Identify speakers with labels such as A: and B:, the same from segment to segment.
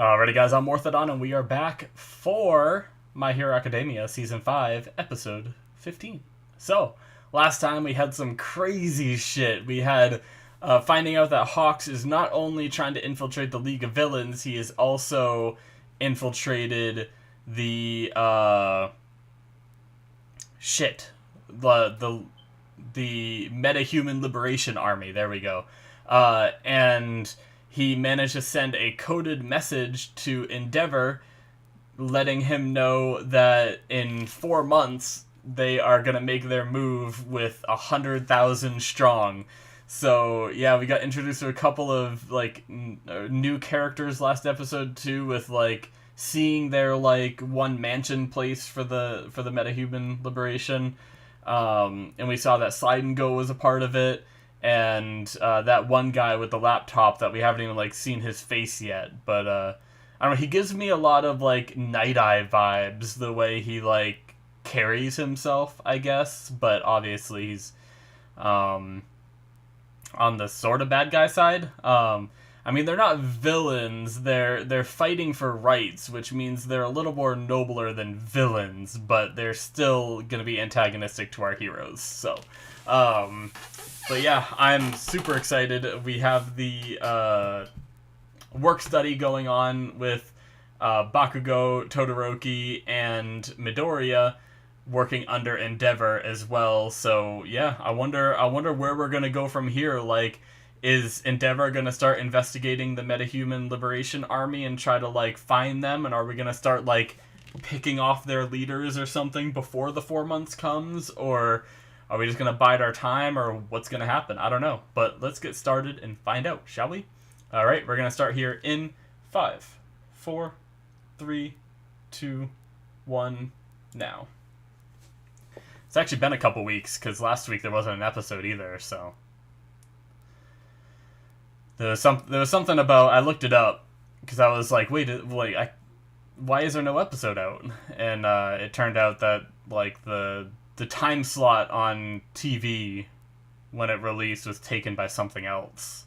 A: Alrighty guys, I'm Morthadon and we are back for My Hero Academia Season 5, Episode 15. So, last time we had some crazy shit. We had finding out that Hawks is not only trying to infiltrate the League of Villains, he has also infiltrated the, the Metahuman Liberation Army, there we go. And he managed to send a coded message to Endeavor letting him know that in 4 months they are going to make their move with 100,000 strong. So, yeah, we got introduced to a couple of, new characters last episode, too, with, seeing their, one mansion place for the Metahuman Liberation. And we saw that Slide and Go was a part of it. And that one guy with the laptop that we haven't even seen his face yet, but I don't know. He gives me a lot of Night Eye vibes, the way he carries himself, I guess. But obviously he's on the sort of bad guy side. I mean, they're not villains. They're fighting for rights, which means they're a little more nobler than villains, but they're still gonna be antagonistic to our heroes. So. But yeah, I'm super excited. We have the work study going on with Bakugo, Todoroki, and Midoriya working under Endeavor as well. So yeah, I wonder where we're gonna go from here. Is Endeavor gonna start investigating the Metahuman Liberation Army and try to find them? And are we gonna start picking off their leaders or something before the 4 months comes? Or are we just going to bide our time, or what's going to happen? I don't know. But let's get started and find out, shall we? Alright, we're going to start here in 5, 4, 3, 2, 1, now. It's actually been a couple weeks, because last week there wasn't an episode either, so. There was something about, I looked it up, because I was like, why is there no episode out? And it turned out that, the time slot on TV when it released was taken by something else.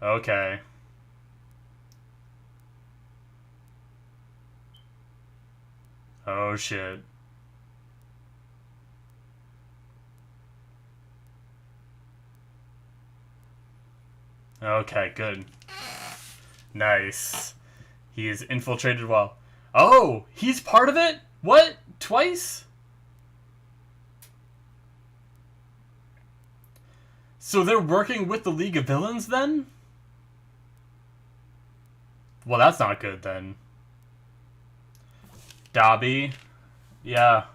A: Okay. Oh shit. Okay, good. Nice. He is infiltrated well. Oh, he's part of it? What? Twice? So they're working with the League of Villains then? Well, that's not good then. Dabi. Yeah.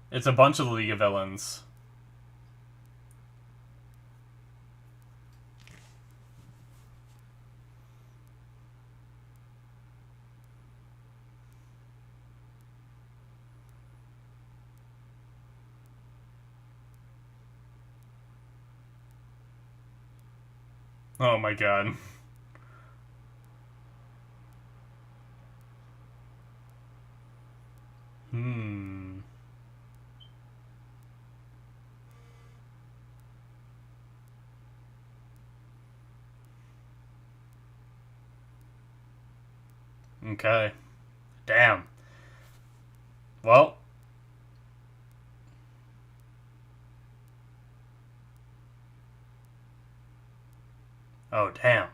A: It's a bunch of the League of Villains. Oh my god. Okay. Damn. Well. Oh, damn.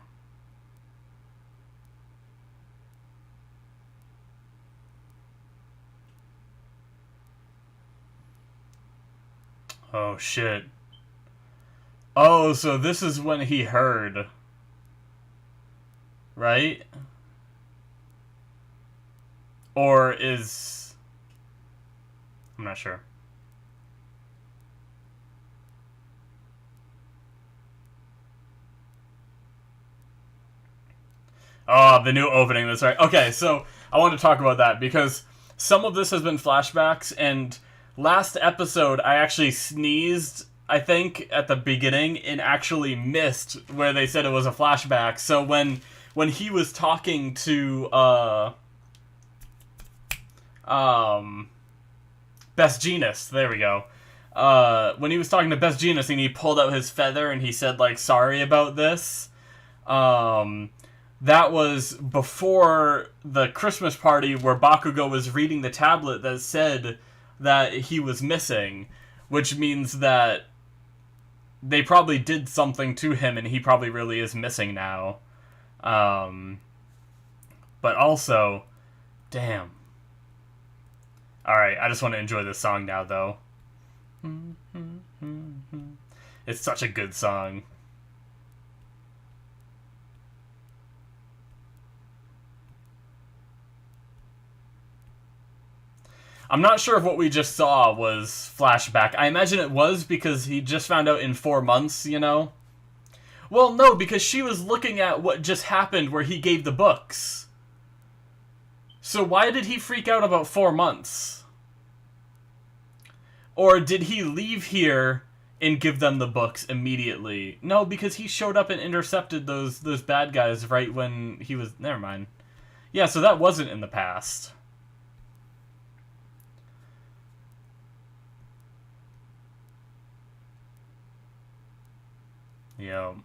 A: Oh, shit. Oh, so this is when he heard. Right? Or is... I'm not sure. Oh, the new opening, that's right. Okay, so I want to talk about that because some of this has been flashbacks, and last episode I actually sneezed, I think, at the beginning and actually missed where they said it was a flashback. So when he was talking to Best Genus, there we go. When he was talking to Best Genus and he pulled out his feather and he said sorry about this. That was before the Christmas party where Bakugo was reading the tablet that said that he was missing, which means that they probably did something to him and he probably really is missing now. Um, but also, damn. Alright, I just want to enjoy this song now, though. It's such a good song. I'm not sure if what we just saw was flashback. I imagine it was because he just found out in 4 months, you know? Well, no, because she was looking at what just happened where he gave the books. So why did he freak out about 4 months? Or did he leave here and give them the books immediately? No, because he showed up and intercepted those bad guys right when he was... Never mind. Yeah, so that wasn't in the past. Yo.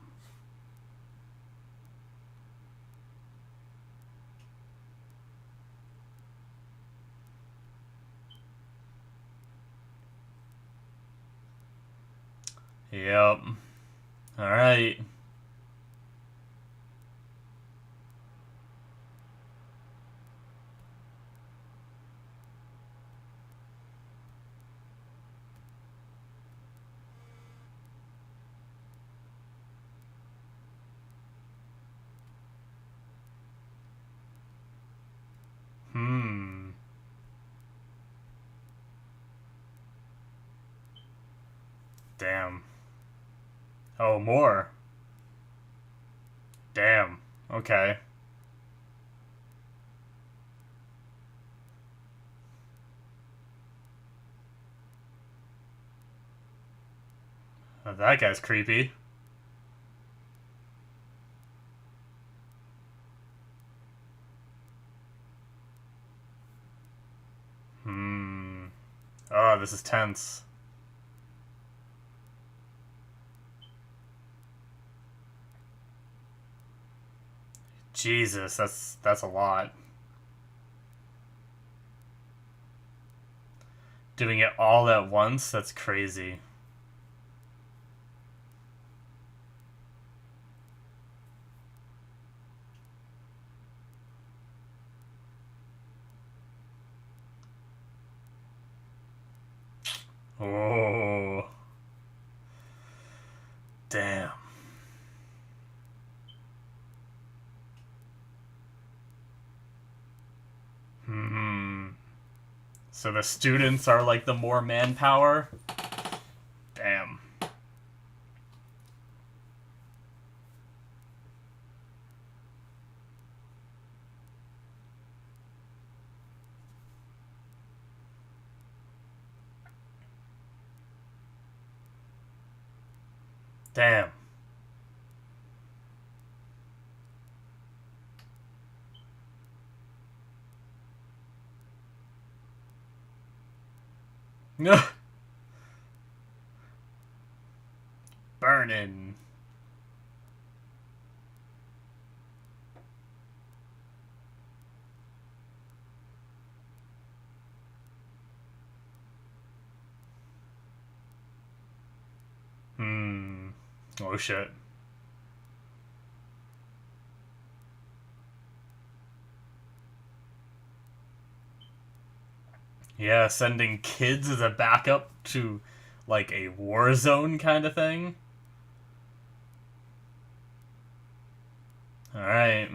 A: Yep. Alright. Damn. Oh, more. Damn. Okay. Oh, that guy's creepy. Oh, this is tense. Jesus, that's a lot. Doing it all at once? That's crazy. Oh. Damn. So the students are like the more manpower? Damn. Damn. No. Burning. Oh shit. Yeah, sending kids as a backup to like a war zone kind of thing. Alright.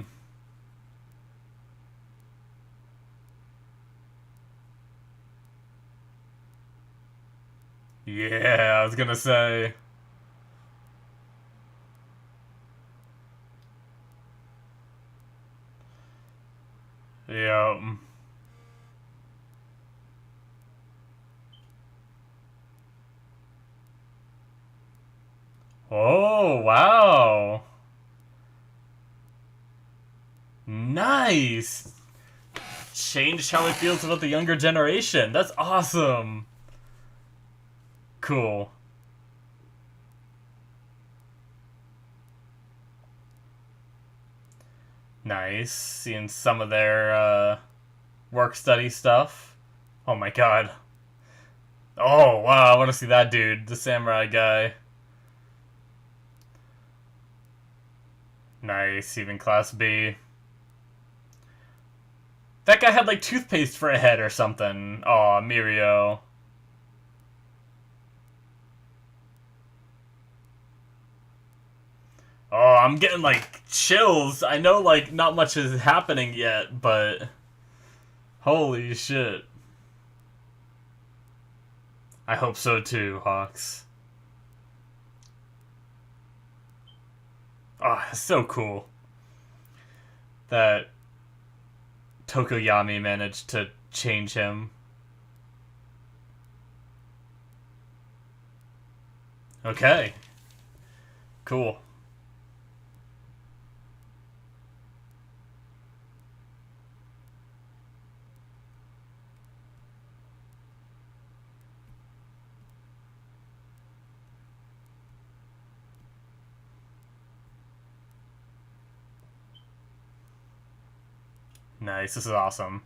A: Yeah, I was gonna say. Yeah. Oh, wow. Nice. Changed how he feels about the younger generation. That's awesome. Cool. Nice. Seeing some of their work study stuff. Oh my god. Oh wow, I want to see that dude, the samurai guy. Nice, even class B. That guy had like toothpaste for a head or something. Aw, Mirio. Oh, I'm getting like chills. I know like not much is happening yet, but holy shit. I hope so too, Hawks. Oh, it's so cool that Tokoyami managed to change him. Okay. Cool. Nice, this is awesome.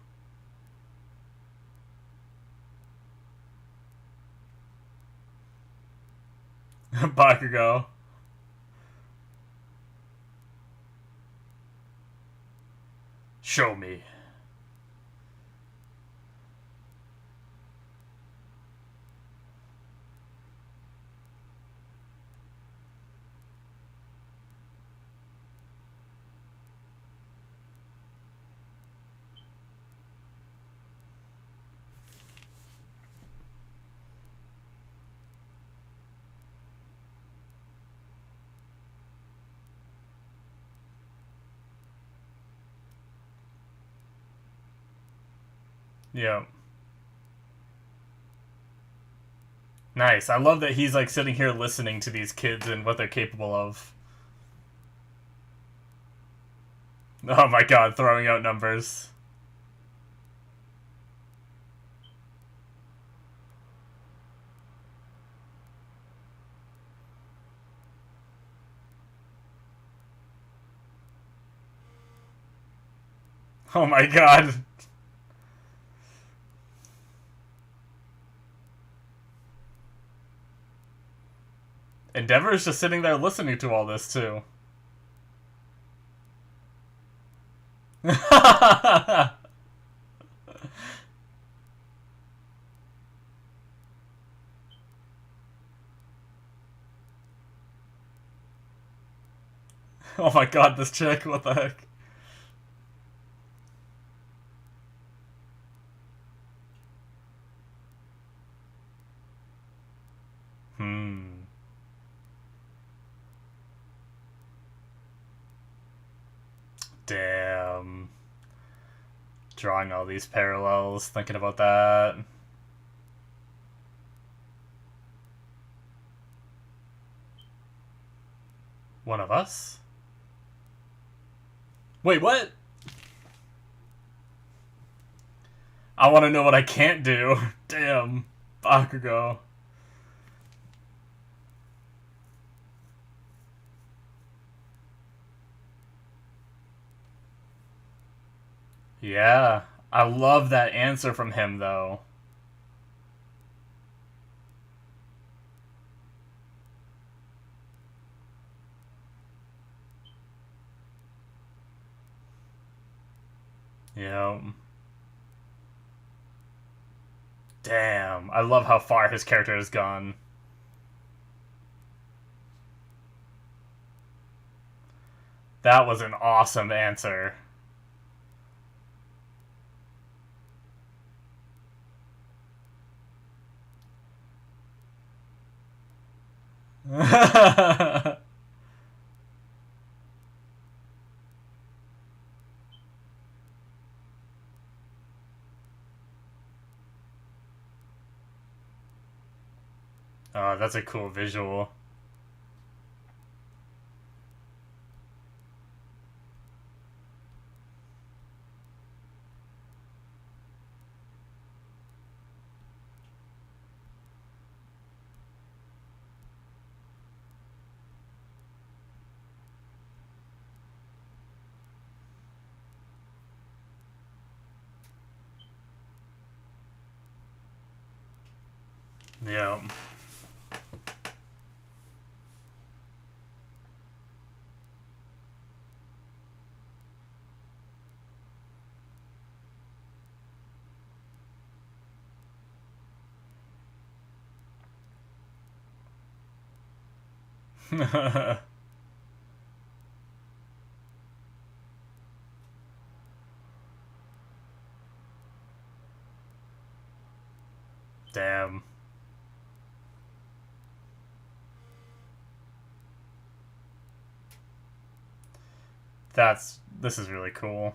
A: Bakugo. Show me. Yeah. Nice. I love that he's like sitting here listening to these kids and what they're capable of. Oh my god, throwing out numbers. Oh my god. Endeavor is just sitting there listening to all this too. Oh my god, this chick, what the heck? Hmm. Damn. Drawing all these parallels, thinking about that. One of us? Wait, what? I want to know what I can't do. Damn. Bakugo. Yeah. I love that answer from him, though. Yeah. Damn. I love how far his character has gone. That was an awesome answer. Oh, that's a cool visual. Yeah. Damn. This is really cool.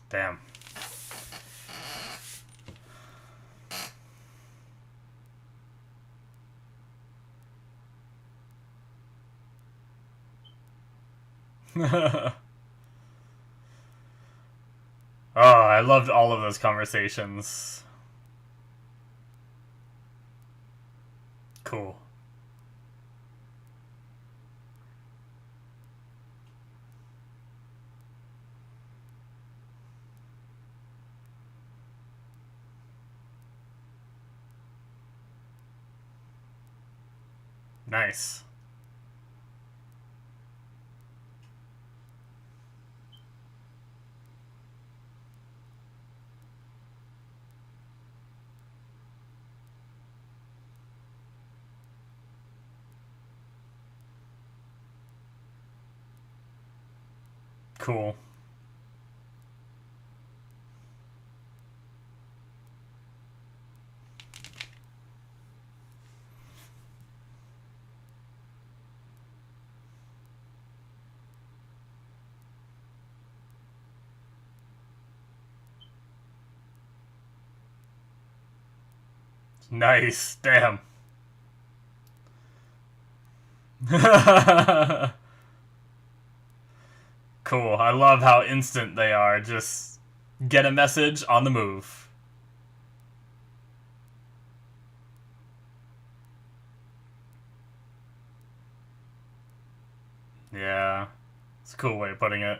A: Damn. Oh, I loved all of those conversations. Cool. Nice. Cool. Nice. Damn. Cool. I love how instant they are. Just get a message on the move. Yeah. It's a cool way of putting it.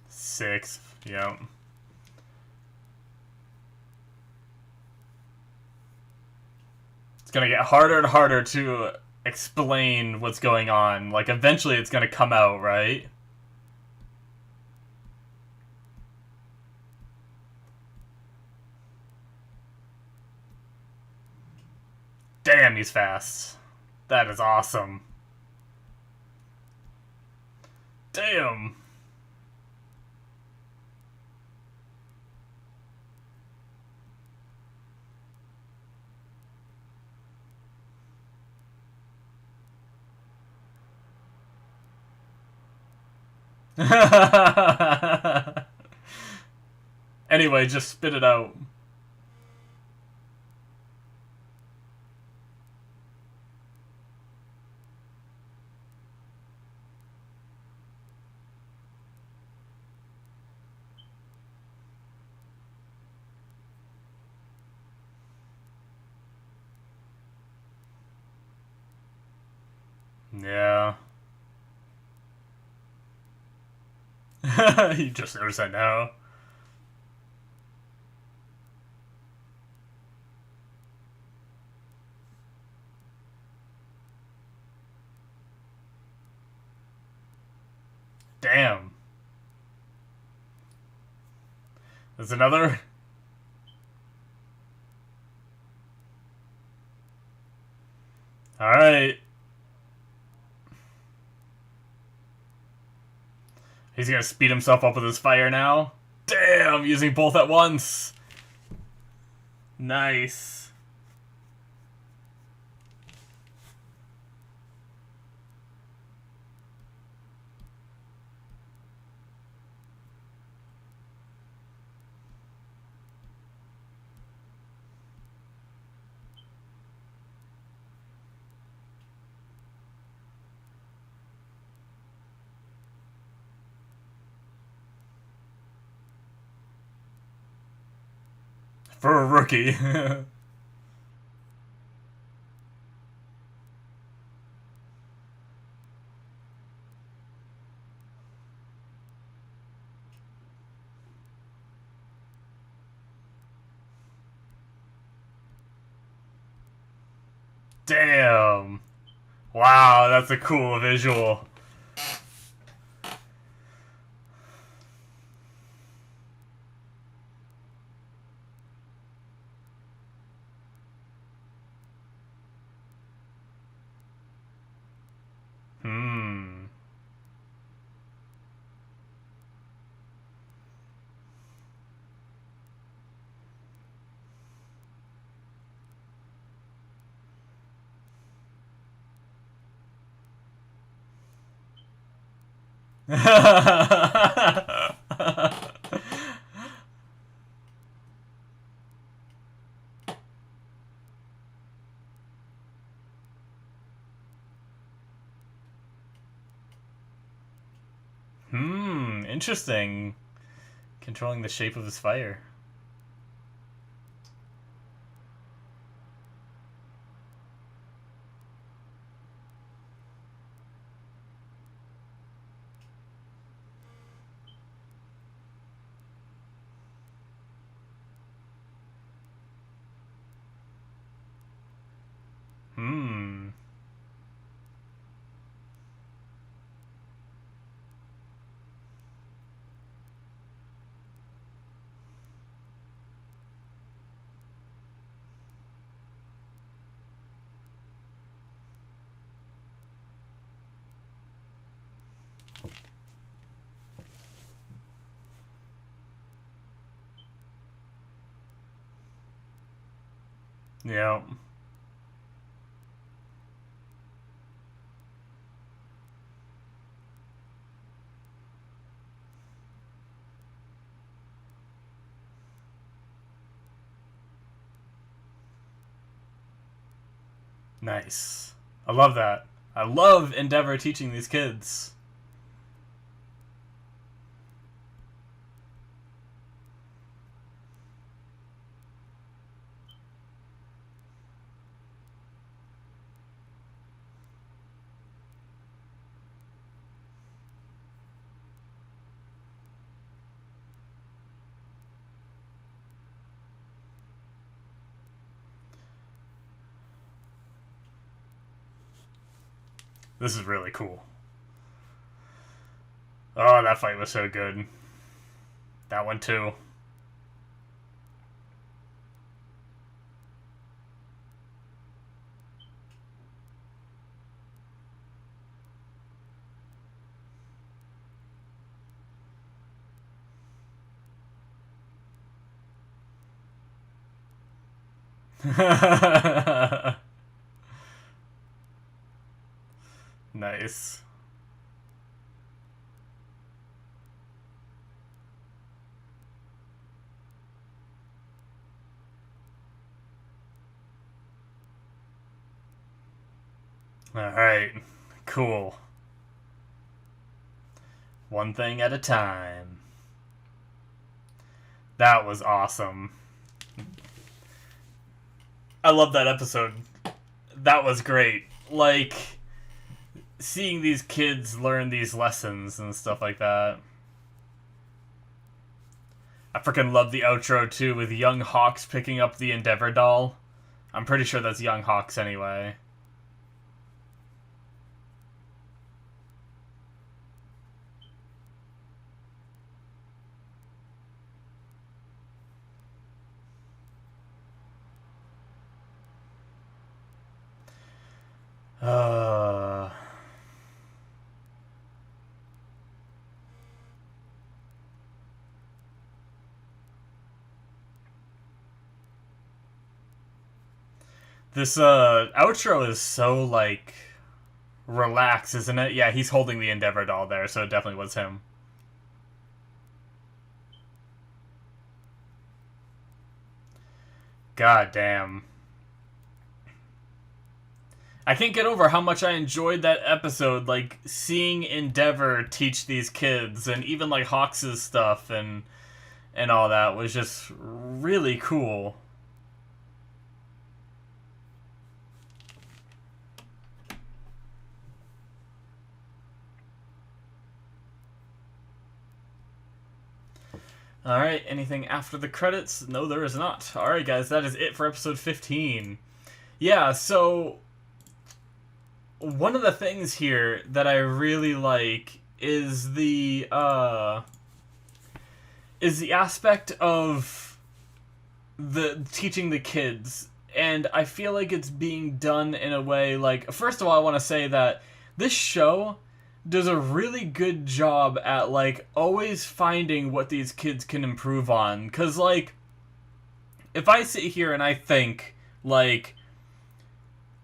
A: Sixth. Yep. It's gonna get harder and harder to explain what's going on. Like, eventually it's gonna come out, right? Damn, he's fast. That is awesome. Damn. Anyway, just spit it out. Yeah. You just noticed that now. Damn. There's another. Alright. He's gonna speed himself up with his fire now. Damn, using both at once. Nice. For a rookie. Damn. Wow, that's a cool visual. Hmm. Interesting. Controlling the shape of his fire. Hmm. Yeah. Nice. I love that. I love Endeavor teaching these kids. This is really cool. Oh, that fight was so good. That one too. Nice. Alright. Cool. One thing at a time. That was awesome. I love that episode. That was great. Like, seeing these kids learn these lessons and stuff like that. I freaking love the outro too, with young Hawks picking up the Endeavor doll. I'm pretty sure that's young Hawks anyway. Uh... This outro is so like relaxed, isn't it? Yeah, he's holding the Endeavor doll there, so it definitely was him. God damn. I can't get over how much I enjoyed that episode, like seeing Endeavor teach these kids and even like Hawks' stuff and and all that was just really cool. Alright, anything after the credits? No, there is not. Alright, guys, that is it for episode 15. Yeah, so one of the things here that I really like is the aspect of the teaching the kids, and I feel like it's being done in a way like, first of all, I want to say that this show does a really good job at like always finding what these kids can improve on, because like if I sit here and I think like,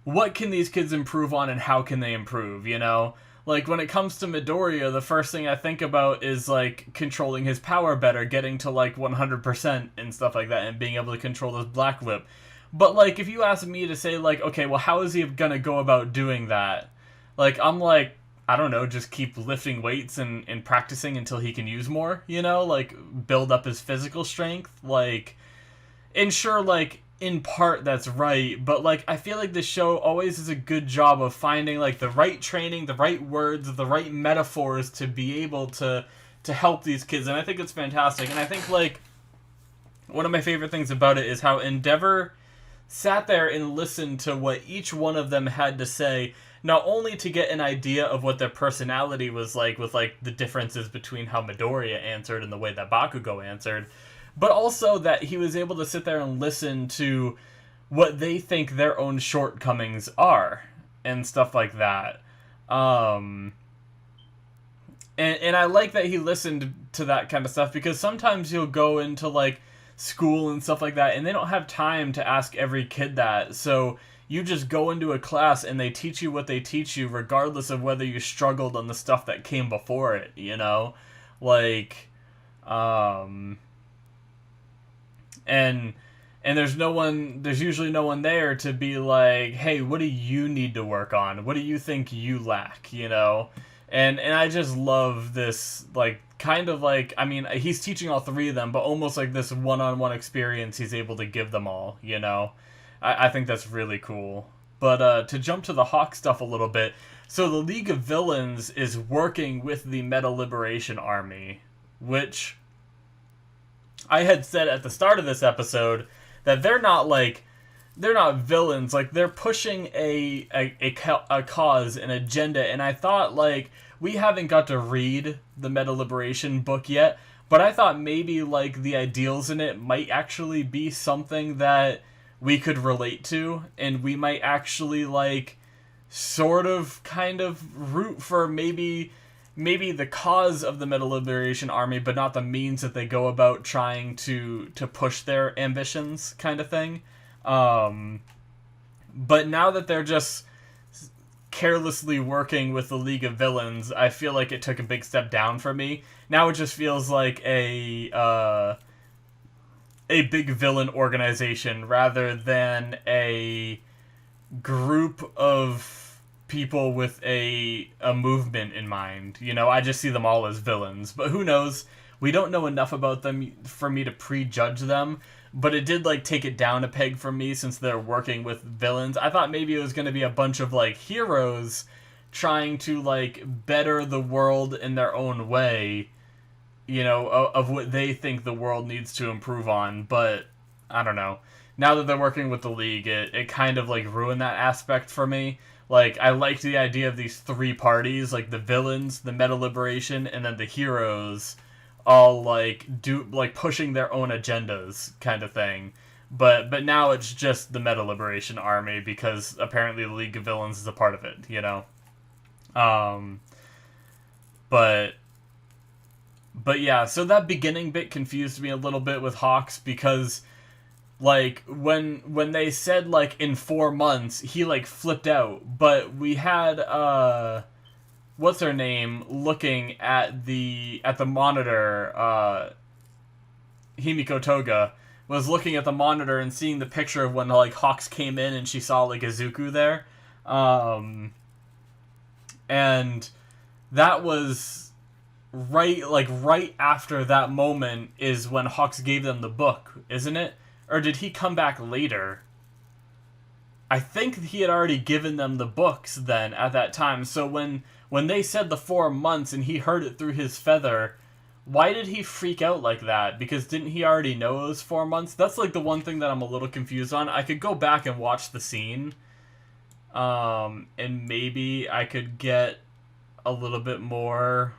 A: what can these kids improve on and how can they improve, you know? Like, when it comes to Midoriya, the first thing I think about is, like, controlling his power better, getting to, like, 100% and stuff like that, and being able to control his Black Whip. But, like, if you ask me to say, like, okay, well, how is he gonna go about doing that? Like, I'm like, I don't know, just keep lifting weights and practicing until he can use more, you know? Like, build up his physical strength, like... And sure, like, in part that's right, but like I feel like the show always does a good job of finding like the right training, the right words, the right metaphors to be able to help these kids, and I think it's fantastic. And I think like one of my favorite things about it is how Endeavor sat there and listened to what each one of them had to say, not only to get an idea of what their personality was like with like the differences between how Midoriya answered and the way that Bakugo answered, but also that he was able to sit there and listen to what they think their own shortcomings are and stuff like that. And I like that he listened to that kind of stuff, because sometimes you'll go into like school and stuff like that and they don't have time to ask every kid that. So you just go into a class and they teach you what they teach you regardless of whether you struggled on the stuff that came before it, you know? Like, and there's usually no one there to be like, hey, what do you need to work on? What do you think you lack, you know? And I just love this, like, kind of like, I mean, he's teaching all three of them, but almost like this one-on-one experience he's able to give them all, you know? I think that's really cool. But to jump to the Hawk stuff a little bit, so the League of Villains is working with the Meta Liberation Army, which I had said at the start of this episode that they're not villains, like they're pushing a cause, an agenda, and I thought like, we haven't got to read the Meta Liberation book yet, but I thought maybe like the ideals in it might actually be something that we could relate to, and we might actually like sort of kind of root for maybe the cause of the Meta Liberation Army, but not the means that they go about trying to push their ambitions, kind of thing. But now that they're just carelessly working with the League of Villains, I feel like it took a big step down for me. Now it just feels like a big villain organization rather than a group of people with a movement in mind. You know, I just see them all as villains. But who knows? We don't know enough about them for me to prejudge them. But it did, like, take it down a peg for me since they're working with villains. I thought maybe it was going to be a bunch of, like, heroes trying to, like, better the world in their own way, you know, of what they think the world needs to improve on. But, I don't know. Now that they're working with the League, it kind of, like, ruined that aspect for me. Like, I liked the idea of these three parties, like, the villains, the Meta Liberation, and then the heroes, all, like, pushing their own agendas, kind of thing. But now it's just the Meta Liberation Army, because apparently the League of Villains is a part of it, you know? But yeah, so that beginning bit confused me a little bit with Hawks, because, like, when they said, like, in 4 months, he, like, flipped out. But we had, what's her name, looking at the monitor, Himiko Toga, was looking at the monitor and seeing the picture of when, like, Hawks came in and she saw, like, Izuku there. And that was right after that moment is when Hawks gave them the book, isn't it? Or did he come back later? I think he had already given them the books then at that time. So when they said the 4 months and he heard it through his feather, why did he freak out like that? Because didn't he already know it was 4 months? That's like the one thing that I'm a little confused on. I could go back and watch the scene, and maybe I could get a little bit more.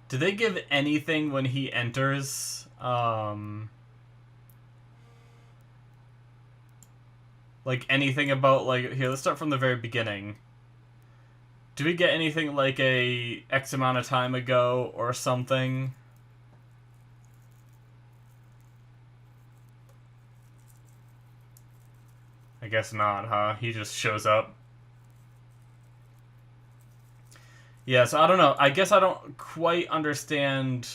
A: Do they give anything when he enters? Like anything about like here? Let's start from the very beginning. Do we get anything like a X amount of time ago or something? I guess not, huh? He just shows up. Yeah, so I don't know. I guess I don't quite understand.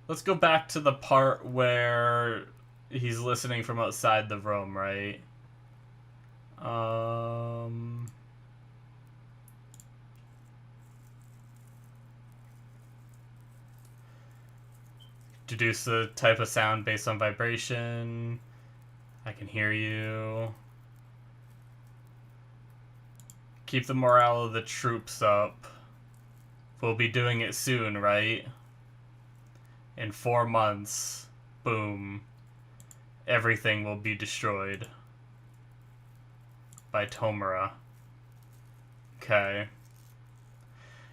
A: Let's go back to the part where he's listening from outside the room, right? Deduce the type of sound based on vibration. I can hear you. Keep the morale of the troops up. We'll be doing it soon, right? In 4 months. Boom. Everything will be destroyed. By Tomura. Okay.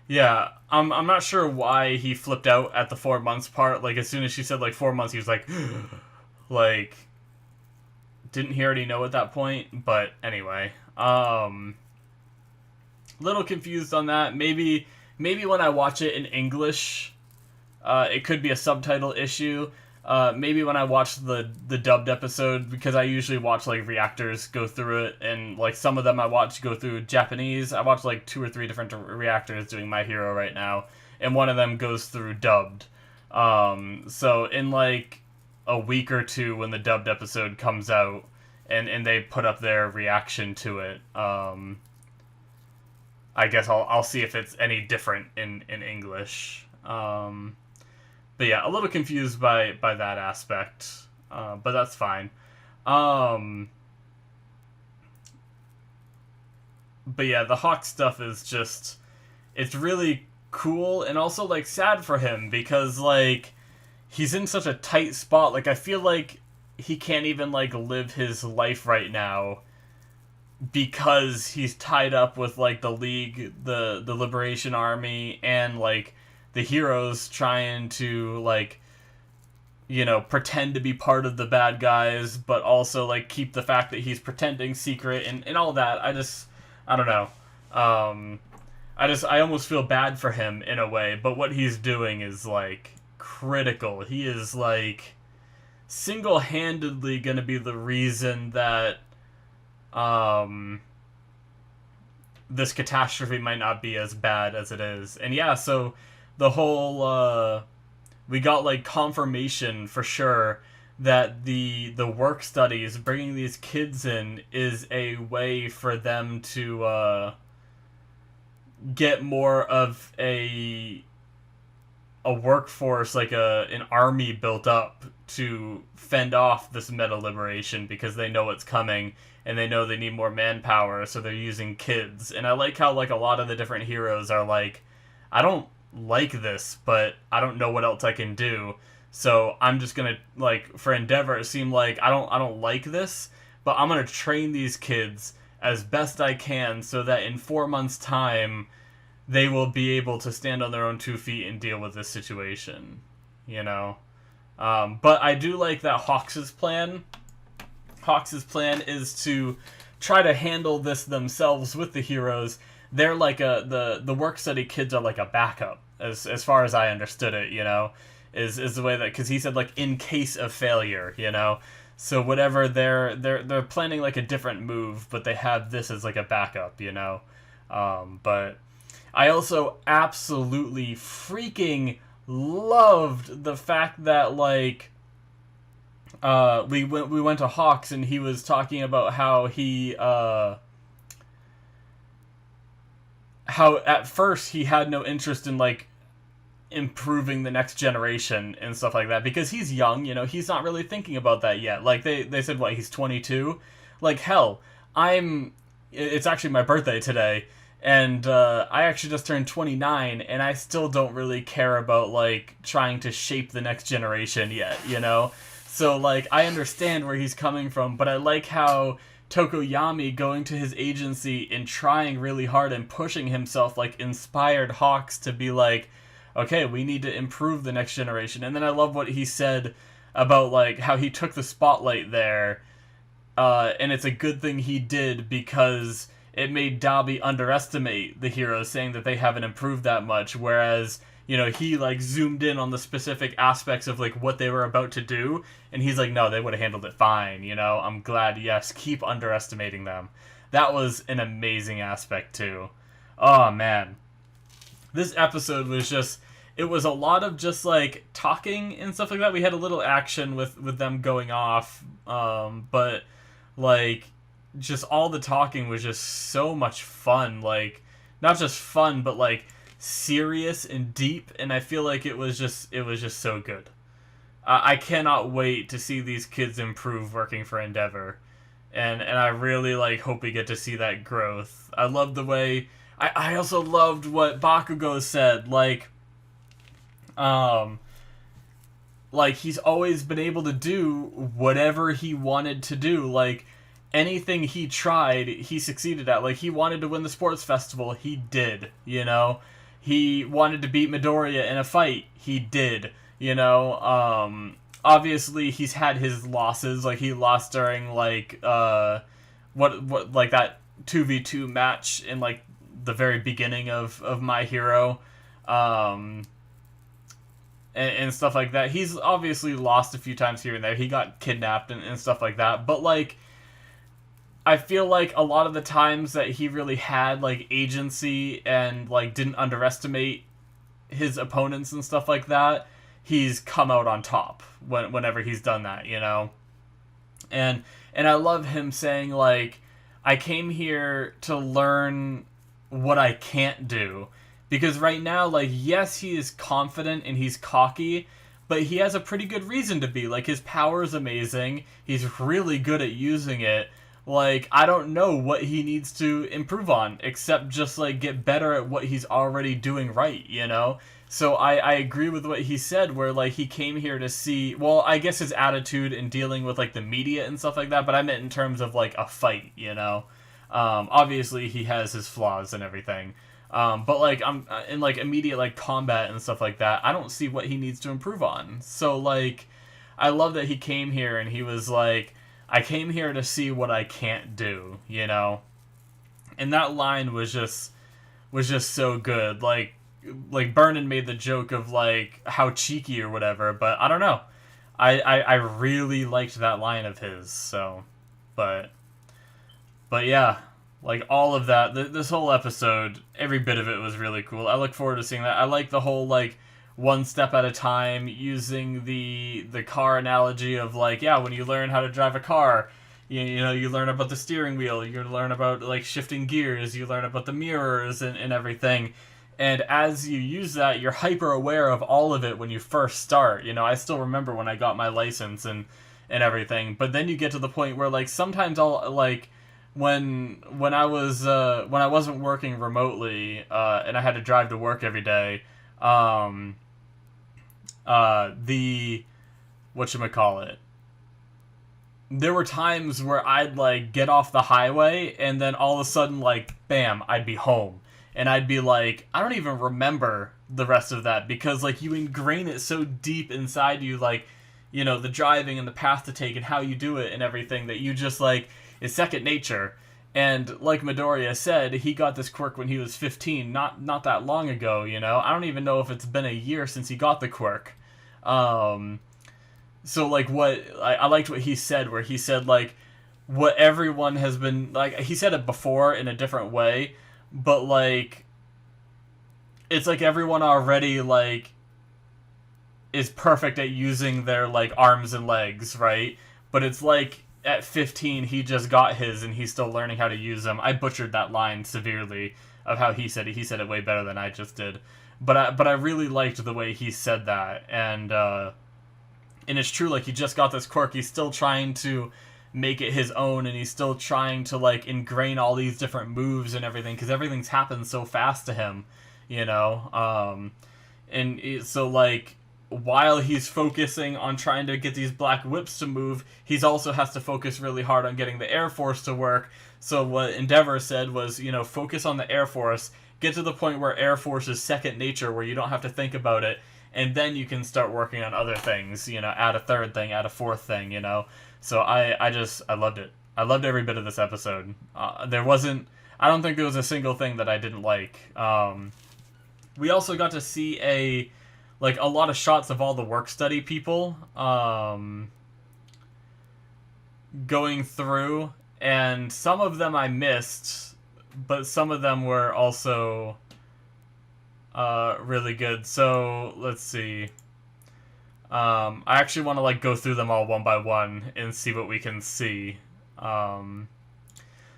A: Yeah, I'm not sure why he flipped out at the 4 months part. Like, as soon as she said, like, 4 months, he was like, like, didn't he already know at that point? But anyway, little confused on that. Maybe when I watch it in English, it could be a subtitle issue. Maybe when I watch the dubbed episode, because I usually watch like reactors go through it, and like some of them I watch go through Japanese. I watch like 2 or 3 different reactors doing My Hero right now, and one of them goes through dubbed. So in like a week or two when the dubbed episode comes out, and they put up their reaction to it, I guess I'll see if it's any different in English. But yeah, a little confused by that aspect, but that's fine. But yeah, the Hawk stuff is just, it's really cool and also like sad for him because like he's in such a tight spot. Like I feel like he can't even like live his life right now because he's tied up with like the League, the Liberation Army, and like the heroes trying to like, you know, pretend to be part of the bad guys, but also like keep the fact that he's pretending secret and all that. I don't know. I almost feel bad for him in a way, but what he's doing is like critical. He is like single-handedly gonna be the reason that this catastrophe might not be as bad as it is. And yeah, so the whole we got like confirmation for sure that the work studies bringing these kids in is a way for them to get more of a workforce, like an army built up to fend off this meta liberation because they know it's coming and they know they need more manpower, so they're using kids. And I like how like a lot of the different heroes are like, I don't like this, but I don't know what else I can do. So I'm just gonna, like, for Endeavor, it seemed like I don't like this, but I'm gonna train these kids as best I can so that in 4 months' time they will be able to stand on their own 2 feet and deal with this situation. You know? But I do like that Hawks' plan. Hawks' plan is to try to handle this themselves with the heroes. They're like the work study kids are like a backup, as far as I understood it, you know, is the way that, because he said like in case of failure, you know, so whatever they're planning like a different move, but they have this as like a backup, you know. But I also absolutely freaking loved the fact that like we went to Hawks and he was talking about how he how at first he had no interest in like improving the next generation and stuff like that because he's young, he's not really thinking about that yet. Like they said what, he's 22? Like hell, it's actually my birthday today, and I actually just turned 29, and I still don't really care about like trying to shape the next generation yet. So like I understand where he's coming from, but I like how Tokoyami going to his agency and trying really hard and pushing himself like inspired Hawks to be like, okay, we need to improve the next generation. And then I love what he said about like how he took the spotlight there, and it's a good thing he did because it made Dabi underestimate the heroes, saying that they haven't improved that much, whereas he like zoomed in on the specific aspects of like what they were about to do, and he's like, no, they would have handled it fine. I'm glad. Yes, keep underestimating them. That was an amazing aspect too. Oh man, this episode was just, it was a lot of just like talking and stuff like that. We had a little action with them going off, but like just all the talking was just so much fun. Like not just fun, but like serious and deep, and I feel like it was just so good. I cannot wait to see these kids improve working for Endeavor, and I really like hope we get to see that growth. I love the way I also loved what Bakugo said, like he's always been able to do whatever he wanted to do. Like anything he tried, he succeeded at. Like he wanted to win the sports festival, he did. He wanted to beat Midoriya in a fight, he did. Obviously he's had his losses. Like he lost during like what like that 2v2 match in like the very beginning of My Hero. And stuff like that. He's obviously lost a few times here and there. He got kidnapped and stuff like that. But, like, I feel like a lot of the times that he really had, like, agency and, like, didn't underestimate his opponents and stuff like that, he's come out on top whenever he's done that, And I love him saying, like, I came here to learn what I can't do. Because right now, like, yes, he is confident and he's cocky, but he has a pretty good reason to be. Like, his power is amazing. He's really good at using it. Like, I don't know what he needs to improve on, except just, like, get better at what he's already doing right, So I agree with what he said, where, like, he came here to see, well, I guess his attitude in dealing with, like, the media and stuff like that, but I meant in terms of, like, a fight, Obviously, he has his flaws and everything. But like I'm in like immediate like combat and stuff like that, I don't see what he needs to improve on. So like I love that he came here and he was like, I came here to see what I can't do, And that line was just so good. Like Vernon made the joke of like how cheeky or whatever, but I don't know. I really liked that line of his. So, but yeah. Like, all of that, this whole episode, every bit of it was really cool. I look forward to seeing that. I like the whole, like, one step at a time, using the car analogy of, like, yeah, when you learn how to drive a car, you learn about the steering wheel, you learn about, like, shifting gears, you learn about the mirrors and everything. And as you use that, you're hyper aware of all of it when you first start. I still remember when I got my license and everything. But then you get to the point where, like, sometimes I'll, like, when I wasn't working remotely, and I had to drive to work every day, whatchamacallit, there were times where I'd like get off the highway and then all of a sudden, like, bam, I'd be home. And I'd be like, I don't even remember the rest of that, because like you ingrain it so deep inside you, like, the driving and the path to take and how you do it and everything, that you just like, it's second nature. And like Midoriya said, he got this quirk when he was 15, not that long ago, I don't even know if it's been a year since he got the quirk. So like what I liked what he said, where he said like what everyone has been, like, he said it before in a different way, but like it's like everyone already like is perfect at using their like arms and legs, right? But it's like at 15 he just got his and he's still learning how to use them. I butchered that line severely, of how he said it. He said it way better than I just did. But I really liked the way he said that, and it's true. Like, he just got this quirk. He's still trying to make it his own, and he's still trying to like ingrain all these different moves and everything, because everything's happened so fast to him, you know. So like, while he's focusing on trying to get these black whips to move, he's also has to focus really hard on getting the Air Force to work. So what Endeavor said was, you know, focus on the Air Force, get to the point where Air Force is second nature, where you don't have to think about it, and then you can start working on other things, you know, add a third thing, add a fourth thing, you know. So I loved it. I loved every bit of this episode. I don't think there was a single thing that I didn't like. We also got to see a lot of shots of all the work study people going through, and some of them I missed, but some of them were also really good. So let's see. I actually want to like go through them all one by one and see what we can see.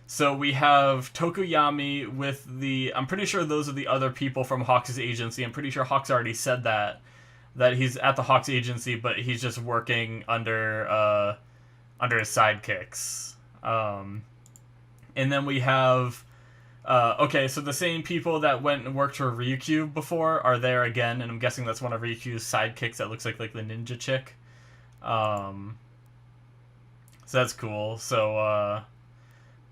A: So we have Tokoyami with I'm pretty sure those are the other people from Hawk's agency. I'm pretty sure Hawk's already said that he's at the Hawk's agency, but he's just working under his sidekicks. And then we have okay, so the same people that went and worked for Ryukyu before are there again, and I'm guessing that's one of Ryukyu's sidekicks that looks like the ninja chick. So that's cool. So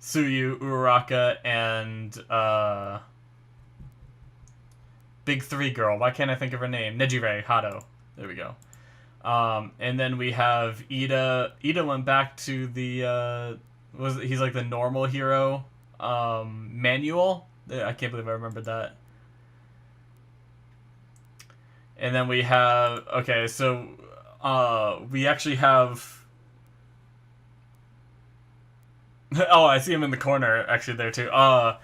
A: Tsuyu, Uraraka, and Big 3 girl. Why can't I think of her name? Nejire Hado. There we go. And then we have Ida. Ida went back to the he's like the normal hero manual. I can't believe I remembered that. And then we have so we actually have oh, I see him in the corner actually there too. Oh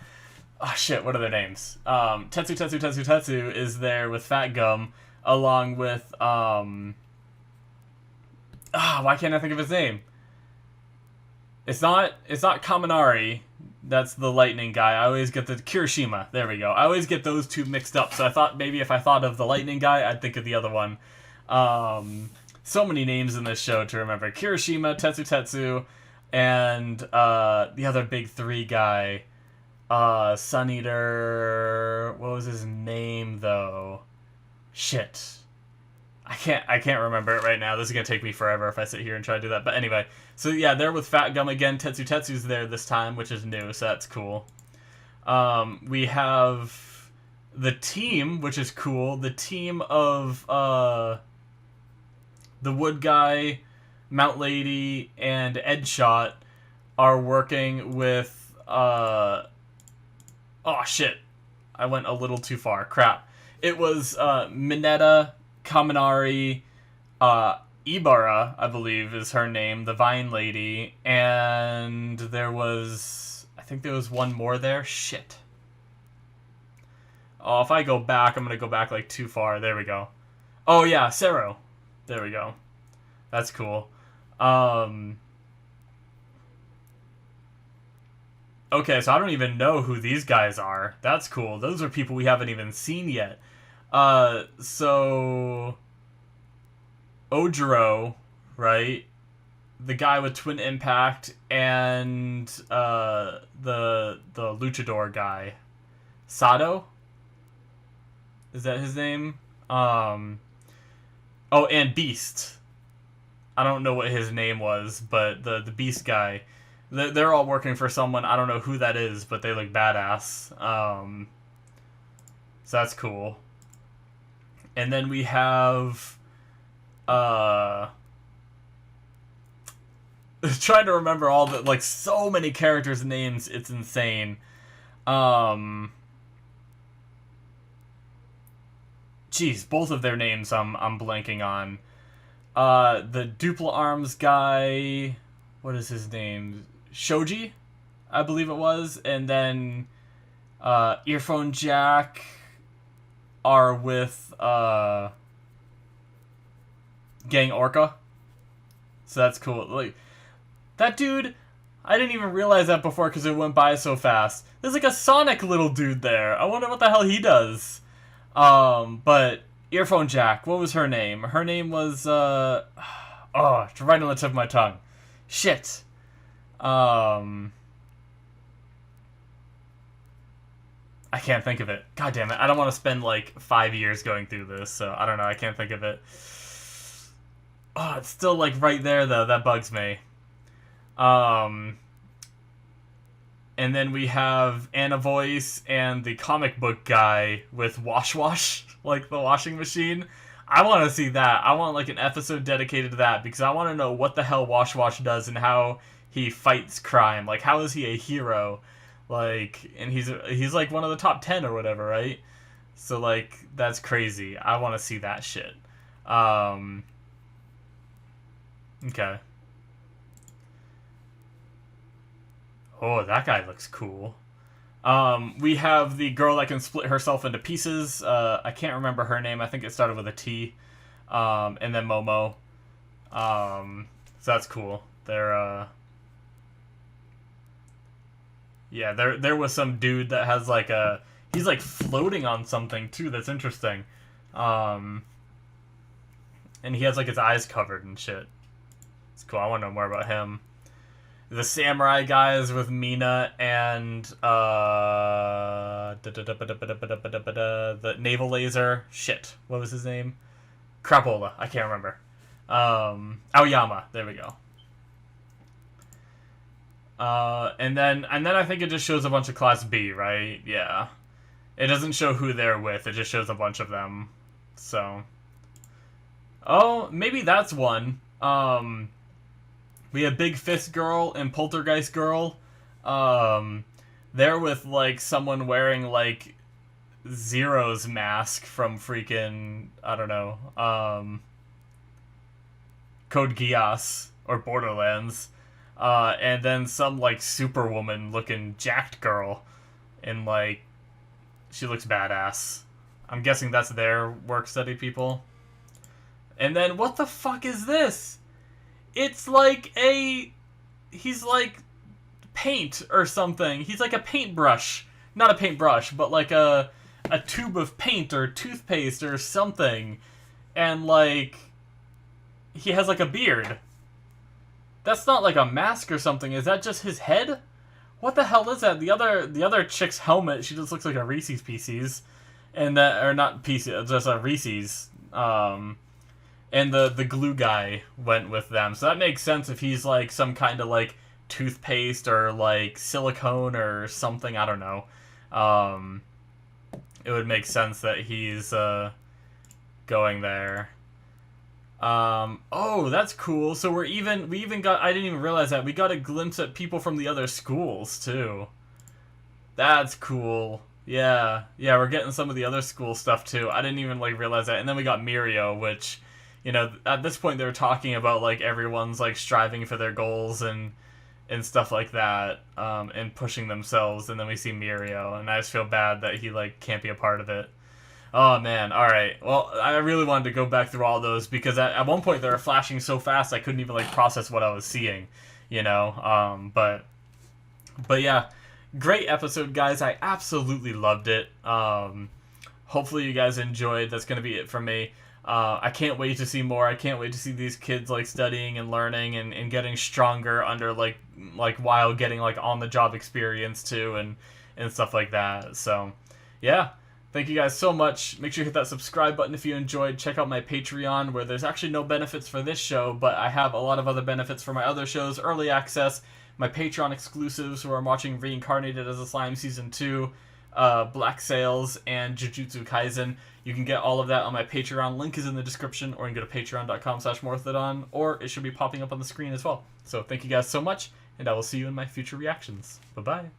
A: shit, what are their names? Tetsu is there with Fat Gum, along with why can't I think of his name? It's not Kaminari. That's the lightning guy. I always get the Kirishima. There we go. I always get those two mixed up. So I thought maybe if I thought of the lightning guy, I'd think of the other one. So many names in this show to remember. Kirishima, Tetsu, and the other Big 3 guy, Sun Eater. What was his name though? Shit. I can't remember it right now. This is gonna take me forever if I sit here and try to do that. But anyway, so yeah, they're with Fat Gum again. Tetsu's there this time, which is new, so that's cool. We have the team, which is cool. The team of the Wood Guy, Mount Lady, and Edshot are working with oh shit. I went a little too far. Crap. It was Mineta, Kaminari, Ibara, I believe is her name, the Vine Lady, and there was, I think there was one more there. Shit. Oh, if I go back, I'm going to go back like too far. There we go. Oh yeah, Sero. There we go. That's cool. Okay, so I don't even know who these guys are. That's cool. Those are people we haven't even seen yet. So Ojiro, right? The guy with Twin Impact, and the luchador guy, Sato. Is that his name? Oh, and Beast. I don't know what his name was, but the Beast guy. They're all working for someone. I don't know who that is, but they look badass. So that's cool. And then we have trying to remember all the, like, so many characters' names, it's insane. Jeez, both of their names I'm blanking on. The Dupla Arms guy, what is his name? Shoji, I believe it was. And then Earphone Jack are with Gang Orca. So that's cool. Like, that dude, I didn't even realize that before because it went by so fast. There's like a Sonic little dude there. I wonder what the hell he does. But Earphone Jack, what was her name? Her name was, oh, it's right on the tip of my tongue. Shit. I can't think of it. God damn it. I don't want to spend like 5 years going through this, so I don't know. I can't think of it. Oh, it's still like right there though. That bugs me. And then we have Anna Voice and the comic book guy with Wash Wash, like the washing machine. I want to see that. I want like an episode dedicated to that because I want to know what the hell Wash Wash does and how he fights crime. Like, how is he a hero? Like, and he's like one of the top 10 or whatever, right? So like, that's crazy. I want to see that shit. Okay. Oh, that guy looks cool. We have the girl that can split herself into pieces. I can't remember her name. I think it started with a T. And then Momo. So that's cool. Yeah, there was some dude that has like he's like floating on something too. That's interesting. And he has like his eyes covered and shit. It's cool. I want to know more about him. The samurai guys with Mina and the naval laser. Shit, what was his name? Crapola. I can't remember. Aoyama. There we go. And then I think it just shows a bunch of Class B, right? Yeah. It doesn't show who they're with. It just shows a bunch of them. So. Oh, maybe that's one. We have Big Fist Girl and Poltergeist Girl. They're with, like, someone wearing, like, Zero's mask from freaking, I don't know, Code Geass or Borderlands. And then some, like, Superwoman-looking jacked girl. And, like, she looks badass. I'm guessing that's their work-study people. And then, what the fuck is this? It's like he's like paint or something. He's like a paintbrush. Not a paintbrush, but like a tube of paint or toothpaste or something. And like, he has like a beard. That's not like a mask or something. Is that just his head? What the hell is that? The other chick's helmet, she just looks like a Reese's Pieces. And that, or not Pieces, just a Reese's. And the glue guy went with them. So that makes sense if he's like some kind of like toothpaste or like silicone or something. I don't know. It would make sense that he's going there. Oh, that's cool. So we even got, I didn't even realize that. We got a glimpse at people from the other schools too. That's cool. Yeah, we're getting some of the other school stuff too. I didn't even like realize that. And then we got Mirio, which, you know, at this point they were talking about like everyone's like striving for their goals and stuff like that, and pushing themselves. And then we see Mirio, and I just feel bad that he like can't be a part of it. Oh man, all right. Well, I really wanted to go back through all those because at one point they were flashing so fast I couldn't even like process what I was seeing, you know. But yeah, great episode, guys. I absolutely loved it. Hopefully you guys enjoyed. That's gonna be it from me. I can't wait to see more. I can't wait to see these kids like studying and learning and getting stronger under like while getting like on the job experience too and stuff like that. So yeah, thank you guys so much. Make sure you hit that subscribe button if you enjoyed. Check out my Patreon where there's actually no benefits for this show, but I have a lot of other benefits for my other shows. Early access, my Patreon exclusives where I'm watching Reincarnated as a Slime Season 2, Black Sails, and Jujutsu Kaisen. You can get all of that on my Patreon. Link is in the description, or you can go to patreon.com/Morthadon, or it should be popping up on the screen as well. So thank you guys so much, and I will see you in my future reactions. Bye-bye.